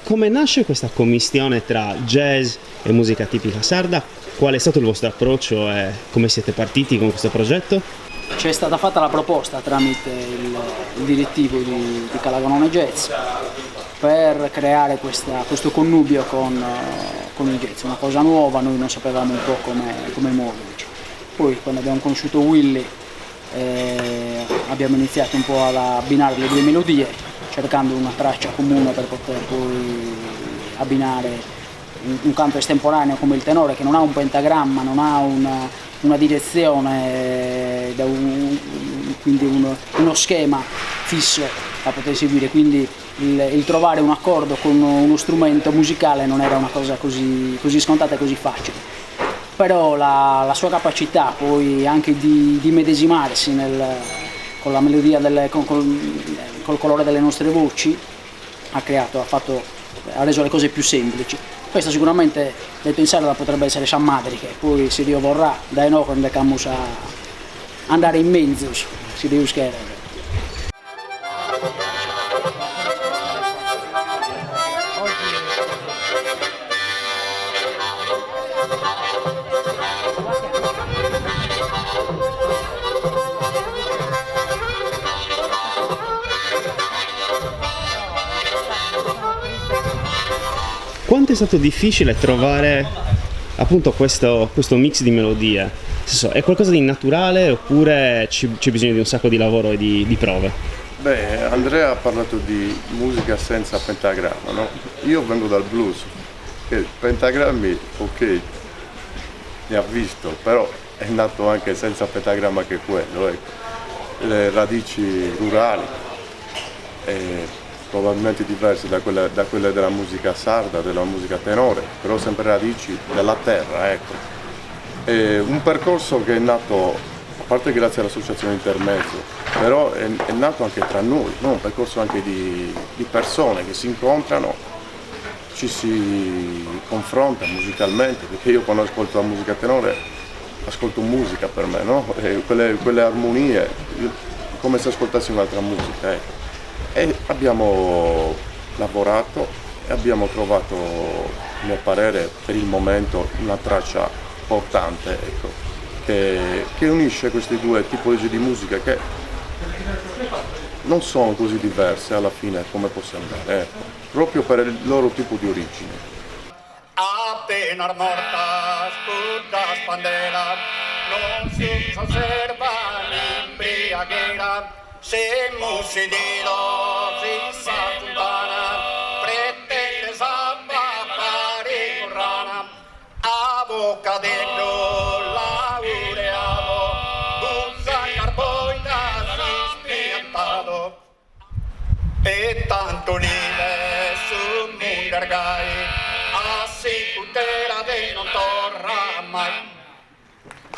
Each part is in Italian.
come nasce questa commistione tra jazz e musica tipica sarda? Qual è stato il vostro approccio e come siete partiti con questo progetto? C'è stata fatta la proposta tramite il direttivo di Calagonone Jazz per creare questo connubio con il jazz, una cosa nuova, noi non sapevamo un po' come muoverci. Poi quando abbiamo conosciuto Willy abbiamo iniziato un po' ad abbinare le due melodie, cercando una traccia comune per poter poi abbinare un canto estemporaneo come il tenore, che non ha un pentagramma, non ha una direzione, quindi uno schema fisso da poter seguire, quindi il trovare un accordo con uno strumento musicale non era una cosa così scontata e così facile. Però la sua capacità poi anche di medesimarsi con la melodia, col colore delle nostre voci, ha reso le cose più semplici. Questo sicuramente, detto in sarda, potrebbe essere San Madri, che poi, se Dio vorrà, da noi andiamo a andare in mezzo, se Dio quer. Quanto è stato difficile trovare appunto questo mix di melodie? Nel senso, è qualcosa di naturale oppure c'è bisogno di un sacco di lavoro e di prove? Beh, Andrea ha parlato di musica senza pentagramma, no? Io vengo dal blues, che pentagrammi, ok, ne ha visto, però è nato anche senza pentagramma che quello, ecco. Le radici rurali, probabilmente diverse da quelle della musica sarda, della musica tenore, però sempre radici della terra, ecco. È un percorso che è nato, a parte grazie all'associazione Intermezzo, però è nato anche tra noi, no? Un percorso anche di persone che si incontrano, ci si confronta musicalmente, perché io quando ascolto la musica tenore ascolto musica per me, no? E quelle armonie, come se ascoltassi un'altra musica, ecco. E abbiamo lavorato e abbiamo trovato, a mio parere, per il momento una traccia portante, ecco, che unisce queste due tipologie di musica che non sono così diverse alla fine come possiamo dire, ecco, proprio per il loro tipo di origine. Apenas mortas putas banderas, non si conservan embriaguera, se musidilo si satuntana, pretende samba pari rana, a boca dentro laureado, usa carboita spiantado, e tanto nive su mundergai, si tutela de non torna mai.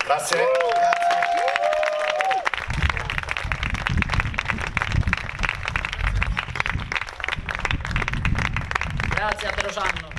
Grazie. Grazie a Perosanno.